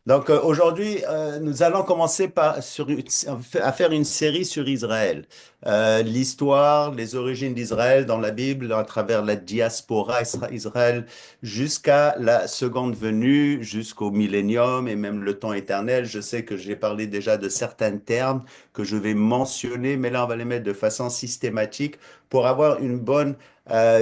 Donc aujourd'hui, nous allons commencer à faire une série sur Israël. L'histoire, les origines d'Israël dans la Bible, à travers la diaspora Israël, jusqu'à la seconde venue, jusqu'au millénium et même le temps éternel. Je sais que j'ai parlé déjà de certains termes que je vais mentionner, mais là, on va les mettre de façon systématique pour avoir une bonne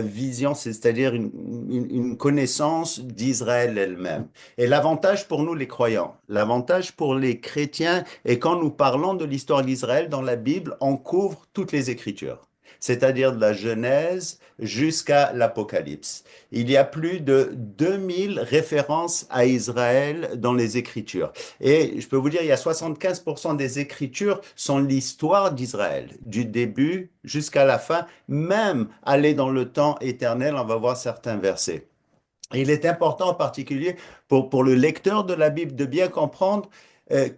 vision, c'est-à-dire une connaissance d'Israël elle-même. Et l'avantage pour nous, les croyants, l'avantage pour les chrétiens, est quand nous parlons de l'histoire d'Israël dans la Bible, on couvre toutes les Écritures, c'est-à-dire de la Genèse jusqu'à l'Apocalypse. Il y a plus de 2000 références à Israël dans les Écritures. Et je peux vous dire, il y a 75% des Écritures sont l'histoire d'Israël, du début jusqu'à la fin, même aller dans le temps éternel, on va voir certains versets. Il est important en particulier pour le lecteur de la Bible de bien comprendre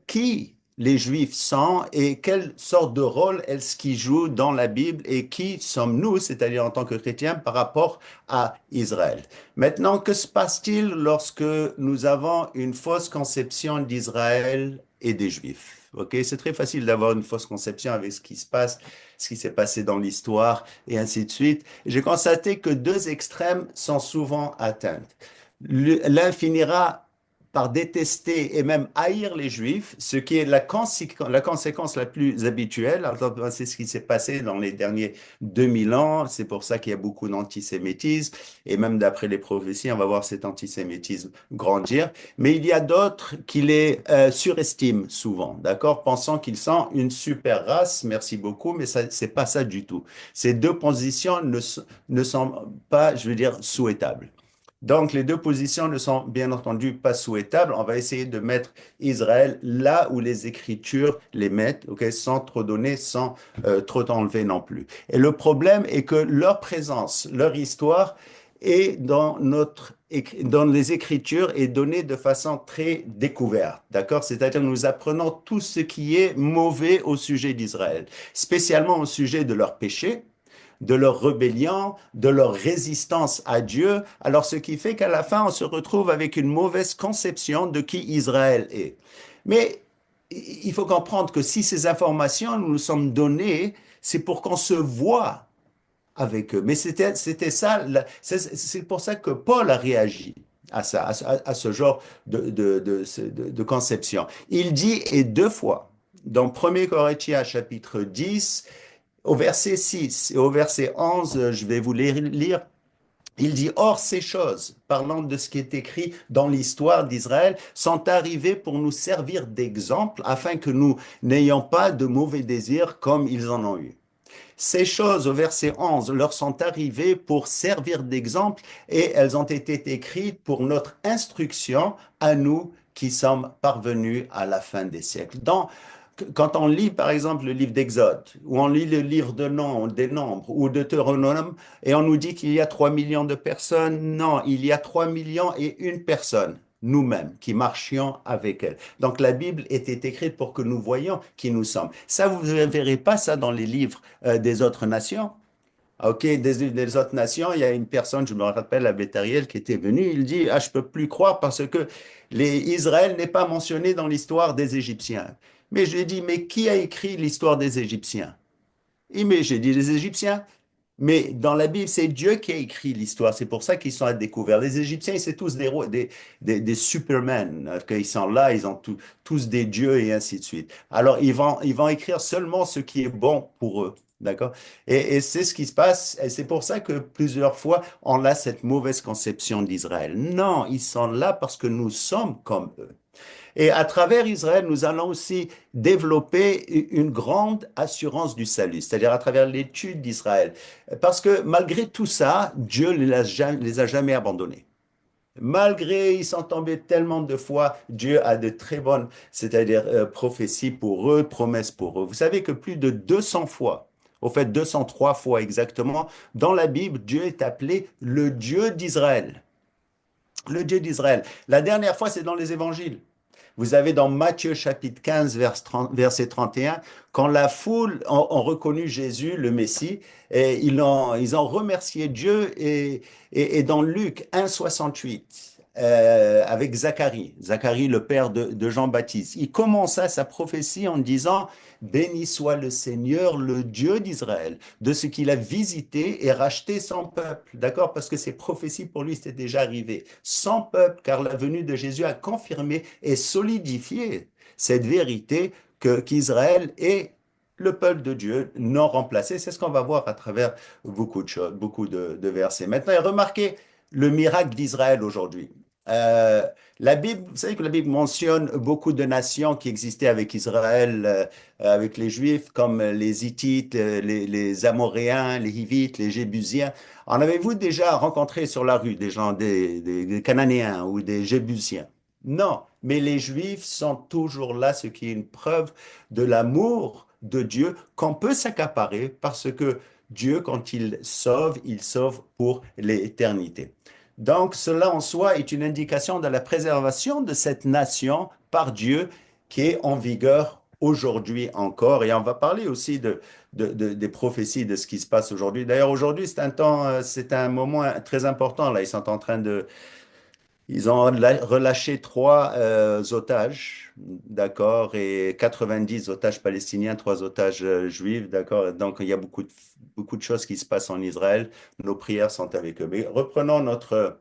qui les Juifs sont et quelle sorte de rôle est-ce qu'ils jouent dans la Bible et qui sommes-nous, c'est-à-dire en tant que chrétiens, par rapport à Israël. Maintenant, que se passe-t-il lorsque nous avons une fausse conception d'Israël et des Juifs? Ok, c'est très facile d'avoir une fausse conception avec ce qui se passe, ce qui s'est passé dans l'histoire et ainsi de suite. J'ai constaté que deux extrêmes sont souvent atteints. L'un finira par détester et même haïr les Juifs, ce qui est la conséquence la plus habituelle. Alors, c'est ce qui s'est passé dans les derniers 2000 ans. C'est pour ça qu'il y a beaucoup d'antisémitisme. Et même d'après les prophéties, on va voir cet antisémitisme grandir. Mais il y a d'autres qui les surestiment souvent, d'accord, pensant qu'ils sont une super race. Merci beaucoup, mais ça, c'est pas ça du tout. Ces deux positions ne sont pas, je veux dire, souhaitables. Donc, les deux positions ne sont bien entendu pas souhaitables. On va essayer de mettre Israël là où les Écritures les mettent, ok, sans trop donner, sans trop enlever non plus. Et le problème est que leur présence, leur histoire est dans les Écritures est donnée de façon très découverte, d'accord? C'est-à-dire nous apprenons tout ce qui est mauvais au sujet d'Israël, spécialement au sujet de leurs péchés, de leur rébellion, de leur résistance à Dieu. Alors, ce qui fait qu'à la fin, on se retrouve avec une mauvaise conception de qui Israël est. Mais il faut comprendre que si ces informations nous sommes données, c'est pour qu'on se voit avec eux. Mais c'était ça, c'est pour ça que Paul a réagi à ça, à ce genre de conception. Il dit, et deux fois, dans 1 Corinthiens chapitre 10, au verset 6 et au verset 11, je vais vous les lire. Il dit, Or ces choses, parlant de ce qui est écrit dans l'histoire d'Israël, sont arrivées pour nous servir d'exemple afin que nous n'ayons pas de mauvais désirs comme ils en ont eu. Ces choses, au verset 11, leur sont arrivées pour servir d'exemple et elles ont été écrites pour notre instruction à nous qui sommes parvenus à la fin des siècles. Quand on lit, par exemple, le livre d'Exode, ou on lit le livre des Nombres, ou de Deutéronome, et on nous dit qu'il y a 3 millions de personnes, non, il y a 3 millions et une personne, nous-mêmes, qui marchions avec elle. Donc la Bible était écrite pour que nous voyions qui nous sommes. Ça, vous ne verrez pas ça dans les livres des autres nations. OK, des autres nations, il y a une personne, je me rappelle, à Béthariel, qui était venue, il dit, ah, je peux plus croire parce que Israël n'est pas mentionné dans l'histoire des Égyptiens. Mais je lui ai dit, mais qui a écrit l'histoire des Égyptiens? Mais j'ai dit les Égyptiens. Mais dans la Bible, c'est Dieu qui a écrit l'histoire. C'est pour ça qu'ils sont à découvert. Les Égyptiens, c'est tous des supermen. Ils sont là, ils ont tous des dieux et ainsi de suite. Alors, ils vont écrire seulement ce qui est bon pour eux. D'accord? Et c'est ce qui se passe. Et c'est pour ça que plusieurs fois, on a cette mauvaise conception d'Israël. Non, ils sont là parce que nous sommes comme eux. Et à travers Israël, nous allons aussi développer une grande assurance du salut, c'est-à-dire à travers l'étude d'Israël. Parce que malgré tout ça, Dieu ne les a jamais abandonnés. Malgré, ils sont tombés tellement de fois, Dieu a de très bonnes, c'est-à-dire prophéties pour eux, promesses pour eux. Vous savez que plus de 200 fois, au fait 203 fois exactement, dans la Bible, Dieu est appelé le Dieu d'Israël. Le Dieu d'Israël. La dernière fois, c'est dans les évangiles. Vous avez dans Matthieu chapitre 15, verset 31, quand la foule ont reconnu Jésus, le Messie, et ils ont remercié Dieu, et dans Luc 1, 68, avec Zacharie, Zacharie le père de Jean-Baptiste. Il commença sa prophétie en disant, béni soit le Seigneur, le Dieu d'Israël, de ce qu'il a visité et racheté son peuple. D'accord? Parce que ces prophéties pour lui, c'était déjà arrivé. Son peuple, car la venue de Jésus a confirmé et solidifié cette vérité qu'Israël est le peuple de Dieu non remplacé. C'est ce qu'on va voir à travers beaucoup de choses, beaucoup de versets. Maintenant, remarquez le miracle d'Israël aujourd'hui. Euh, la Bible, vous savez que la Bible mentionne beaucoup de nations qui existaient avec Israël, avec les Juifs, comme les Hittites, les Amoréens, les Hivites, les Jébusiens. En avez-vous déjà rencontré sur la rue des gens, des Cananéens ou des Jébusiens? Non, mais les Juifs sont toujours là, ce qui est une preuve de l'amour de Dieu qu'on peut s'accaparer parce que Dieu, quand il sauve pour l'éternité. Donc, cela en soi est une indication de la préservation de cette nation par Dieu qui est en vigueur aujourd'hui encore. Et on va parler aussi des prophéties de ce qui se passe aujourd'hui. D'ailleurs, aujourd'hui, c'est un temps, c'est un moment très important. Là, ils sont en train de, ils ont relâché trois otages, d'accord, et 90 otages palestiniens, trois otages juifs, d'accord. Donc, il y a beaucoup de choses qui se passent en Israël. Nos prières sont avec eux. Mais reprenons notre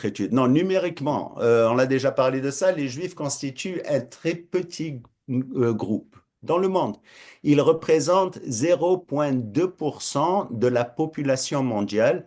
étude. Non, numériquement, on a déjà parlé de ça, les Juifs constituent un très petit groupe dans le monde. Ils représentent 0,2% de la population mondiale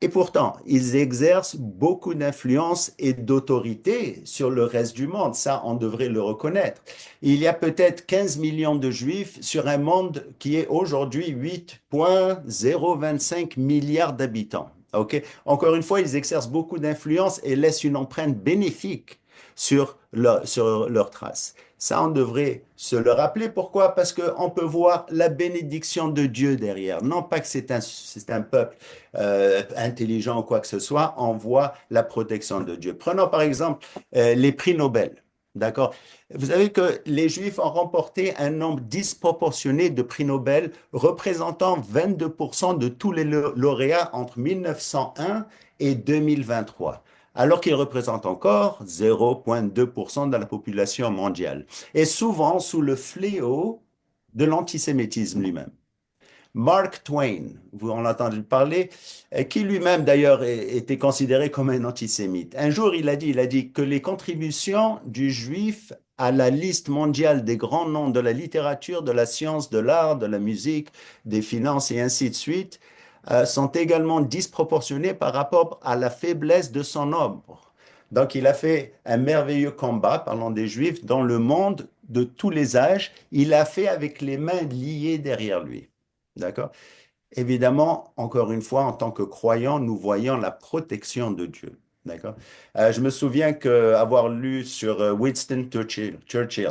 et pourtant, ils exercent beaucoup d'influence et d'autorité sur le reste du monde. Ça, on devrait le reconnaître. Il y a peut-être 15 millions de Juifs sur un monde qui est aujourd'hui 8,025 milliards d'habitants. OK? Encore une fois, ils exercent beaucoup d'influence et laissent une empreinte bénéfique sur leur trace. Ça, on devrait se le rappeler. Pourquoi? Parce qu'on peut voir la bénédiction de Dieu derrière. Non pas que c'est un peuple intelligent ou quoi que ce soit, on voit la protection de Dieu. Prenons par exemple les prix Nobel. D'accord? Vous savez que les Juifs ont remporté un nombre disproportionné de prix Nobel, représentant 22% de tous les lauréats entre 1901 et 2023, alors qu'ils représentent encore 0,2% de la population mondiale, et souvent sous le fléau de l'antisémitisme lui-même. Mark Twain, vous en avez entendu parler, qui lui-même d'ailleurs était considéré comme un antisémite. Un jour, il a dit que les contributions du juif à la liste mondiale des grands noms de la littérature, de la science, de l'art, de la musique, des finances et ainsi de suite, sont également disproportionnées par rapport à la faiblesse de son nombre. Donc, il a fait un merveilleux combat, parlant des Juifs, dans le monde de tous les âges. Il l'a fait avec les mains liées derrière lui. D'accord? Évidemment, encore une fois, en tant que croyants, nous voyons la protection de Dieu. D'accord? Je me souviens avoir lu sur Winston Churchill,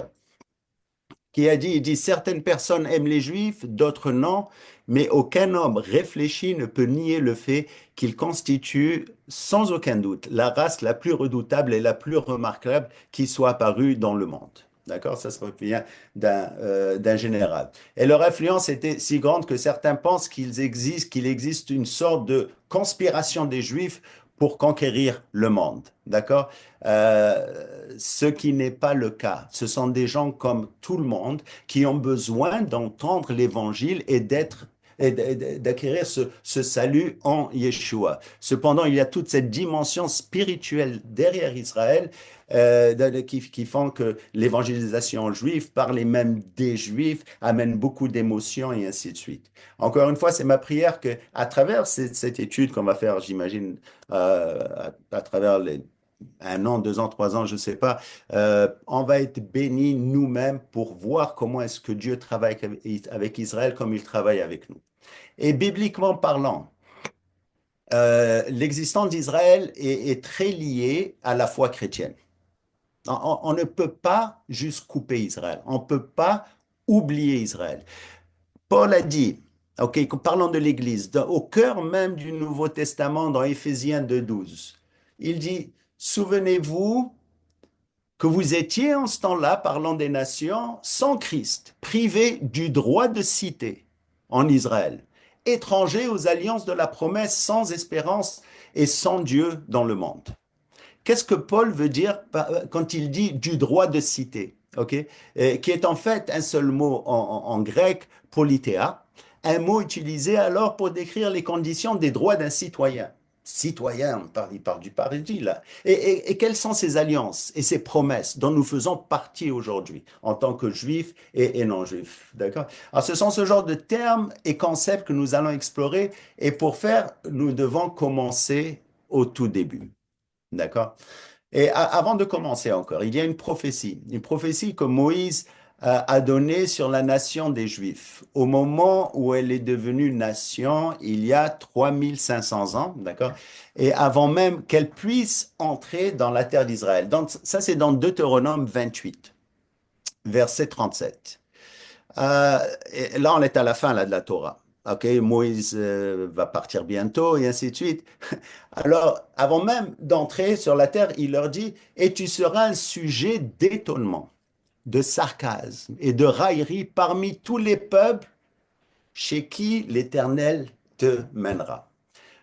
qui a dit, il dit, certaines personnes aiment les Juifs, d'autres non, mais aucun homme réfléchi ne peut nier le fait qu'ils constituent sans aucun doute la race la plus redoutable et la plus remarquable qui soit apparue dans le monde. D'accord? Ça se vient d'un général. Et leur influence était si grande que certains pensent qu'il existe une sorte de conspiration des Juifs pour conquérir le monde. D'accord? Ce qui n'est pas le cas. Ce sont des gens comme tout le monde qui ont besoin d'entendre l'évangile et d'acquérir ce salut en Yeshua. Cependant, il y a toute cette dimension spirituelle derrière Israël qui font que l'évangélisation juive, par les mêmes des Juifs, amène beaucoup d'émotions et ainsi de suite. Encore une fois, c'est ma prière que, à travers cette étude qu'on va faire, j'imagine, à travers un an, 2 ans, 3 ans, je ne sais pas, on va être bénis nous-mêmes pour voir comment est-ce que Dieu travaille avec Israël comme il travaille avec nous. Et bibliquement parlant, l'existence d'Israël est très liée à la foi chrétienne. On ne peut pas juste couper Israël. On ne peut pas oublier Israël. Paul a dit, ok, parlons de l'Église, au cœur même du Nouveau Testament, dans Éphésiens 2,12, il dit, souvenez-vous que vous étiez en ce temps-là, parlant des nations, sans Christ, privés du droit de cité en Israël, étrangers aux alliances de la promesse, sans espérance et sans Dieu dans le monde. Qu'est-ce que Paul veut dire quand il dit du droit de cité, ok? Qui est en fait un seul mot en grec, polithéa, un mot utilisé alors pour décrire les conditions des droits d'un citoyen. Citoyen, il parle du paradis là. Et quelles sont ces alliances et ces promesses dont nous faisons partie aujourd'hui en tant que juifs et non-juifs, d'accord? Alors ce sont ce genre de termes et concepts que nous allons explorer et pour faire, nous devons commencer au tout début. D'accord? Et avant de commencer encore, il y a une prophétie que Moïse a donnée sur la nation des Juifs. Au moment où elle est devenue nation, il y a 3500 ans, d'accord? Et avant même qu'elle puisse entrer dans la terre d'Israël. Donc, ça, c'est dans Deutéronome 28, verset 37. Euh, et là, on est à la fin là, de la Torah. OK, Moïse va partir bientôt et ainsi de suite. Alors, avant même d'entrer sur la terre, il leur dit, et tu seras un sujet d'étonnement, de sarcasme et de raillerie parmi tous les peuples chez qui l'Éternel te mènera.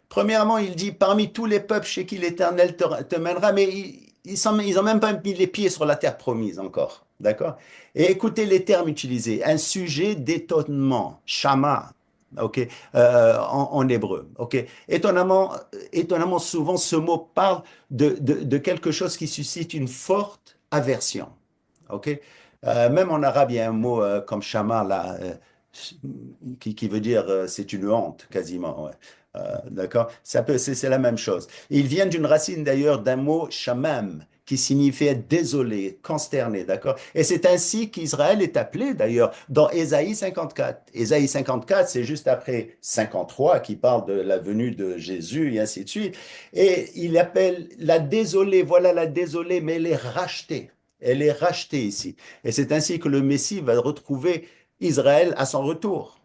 Premièrement, il dit, parmi tous les peuples chez qui l'Éternel te mènera, mais ils ont même pas mis les pieds sur la terre promise encore. D'accord? Et écoutez les termes utilisés. Un sujet d'étonnement, shama, ok, en hébreu. Ok. Étonnamment, souvent, ce mot parle de quelque chose qui suscite une forte aversion. Ok. Même en arabe, il y a un mot comme shama là, qui veut dire c'est une honte quasiment. Ouais. D'accord? C'est la même chose. Il vient d'une racine d'ailleurs d'un mot shamam, qui signifiait désolé, consterné, d'accord? Et c'est ainsi qu'Israël est appelé d'ailleurs dans Ésaïe 54. Ésaïe 54, c'est juste après 53 qui parle de la venue de Jésus et ainsi de suite. Et il appelle la désolée, voilà la désolée, mais elle est rachetée. Elle est rachetée ici. Et c'est ainsi que le Messie va retrouver Israël à son retour.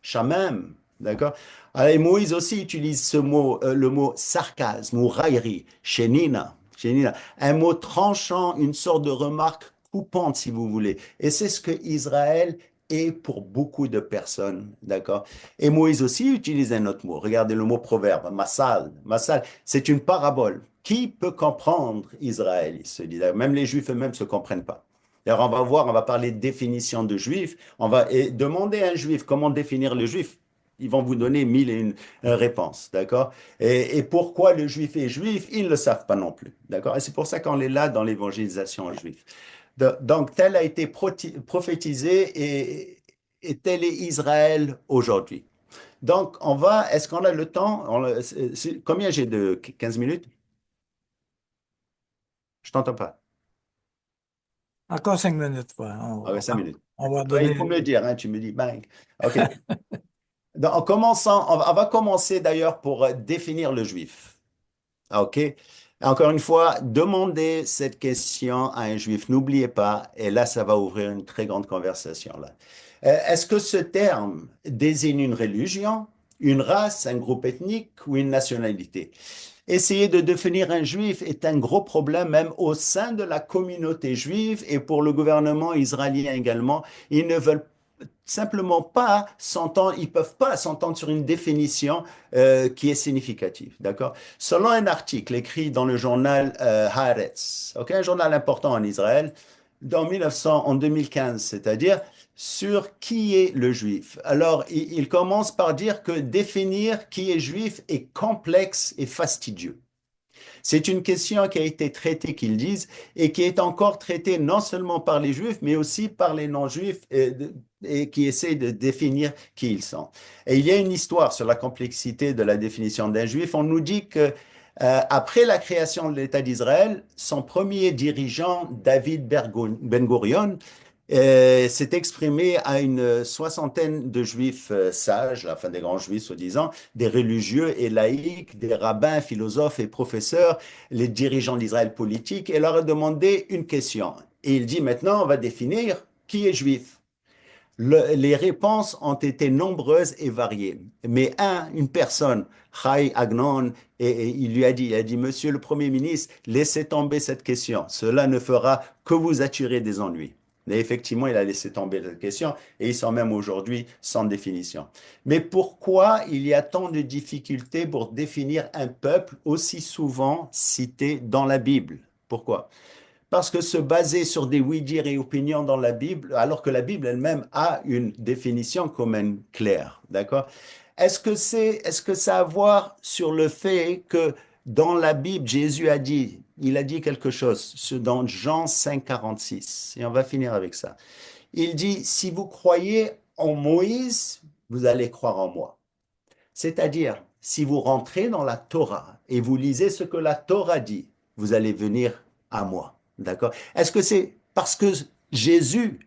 Shamam, d'accord? Et Moïse aussi utilise ce mot, le mot sarcasme ou raillerie, shenina, un mot tranchant, une sorte de remarque coupante, si vous voulez. Et c'est ce que Israël est pour beaucoup de personnes, d'accord? Et Moïse aussi utilise un autre mot. Regardez le mot proverbe, masal. Masal, c'est une parabole. Qui peut comprendre Israël? Il se dit. Même les Juifs eux-mêmes ne se comprennent pas. Alors, on va voir, on va parler de définition de juif. On va demander à un juif comment définir le juif. Ils vont vous donner mille et une réponses, d'accord? Et pourquoi le juif est juif, ils ne le savent pas non plus, d'accord? Et c'est pour ça qu'on est là dans l'évangélisation juive. Donc, tel a été prophétisé et tel est Israël aujourd'hui. Donc, est-ce qu'on a le temps? Combien j'ai de 15 minutes? Je t'entends pas. Encore 5 minutes, ouais. Ah ouais, 5 minutes. On va Ouais, il faut donner. me le dire, hein, tu me dis bang. OK. Donc, en commençant, on va commencer d'ailleurs pour définir le juif. Ah, OK? Encore une fois, demandez cette question à un juif. N'oubliez pas, et là, ça va ouvrir une très grande conversation là. Est-ce que ce terme désigne une religion, une race, un groupe ethnique ou une nationalité? Essayer de définir un juif est un gros problème même au sein de la communauté juive et pour le gouvernement israélien également. Ils ne veulent simplement pas s'entendre, ils peuvent pas s'entendre sur une définition qui est significative, d'accord? Selon un article écrit dans le journal Haaretz, ok, un journal important en Israël, en 2015, c'est-à-dire sur qui est le juif. Alors, il commence par dire que définir qui est juif est complexe et fastidieux. C'est une question qui a été traitée, qu'ils disent, et qui est encore traitée non seulement par les juifs, mais aussi par les non-juifs et qui essaient de définir qui ils sont. Et il y a une histoire sur la complexité de la définition d'un juif. On nous dit que après la création de l'État d'Israël, son premier dirigeant, David Ben-Gurion, s'est exprimé à une soixantaine de juifs sages, enfin des grands juifs soi-disant, des religieux et laïcs, des rabbins, philosophes et professeurs, les dirigeants d'Israël politique, et leur a demandé une question. Et il dit maintenant, on va définir qui est juif. Les réponses ont été nombreuses et variées. Mais une personne, Chai Agnon, et il a dit, Monsieur le Premier ministre, laissez tomber cette question. Cela ne fera que vous attirer des ennuis. Mais effectivement, il a laissé tomber la question et ils sont même aujourd'hui sans définition. Mais pourquoi il y a tant de difficultés pour définir un peuple aussi souvent cité dans la Bible? Pourquoi? Parce que se baser sur des oui-dire et opinions dans la Bible, alors que la Bible elle-même a une définition quand même claire, d'accord? Est-ce que ça a à voir sur le fait que dans la Bible, Jésus a dit, il a dit quelque chose, ce dans Jean 5,46, et on va finir avec ça. Il dit, si vous croyez en Moïse, vous allez croire en moi. C'est-à-dire, si vous rentrez dans la Torah et vous lisez ce que la Torah dit, vous allez venir à moi. D'accord? Est-ce que c'est parce que Jésus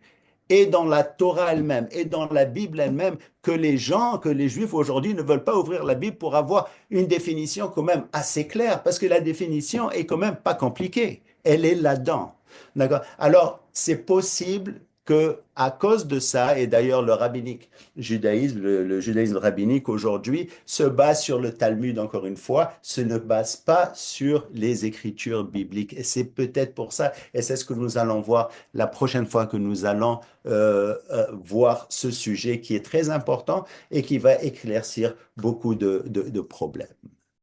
est dans la Torah elle-même et dans la Bible elle-même que les gens, que les Juifs aujourd'hui ne veulent pas ouvrir la Bible pour avoir une définition quand même assez claire? Parce que la définition est quand même pas compliquée. Elle est là-dedans. D'accord? Alors, c'est possible que à cause de ça, et d'ailleurs le rabbinique judaïsme, le judaïsme rabbinique aujourd'hui se base sur le Talmud, encore une fois, se ne base pas sur les écritures bibliques. Et c'est peut-être pour ça, et c'est ce que nous allons voir la prochaine fois que nous allons voir ce sujet qui est très important et qui va éclaircir beaucoup de problèmes.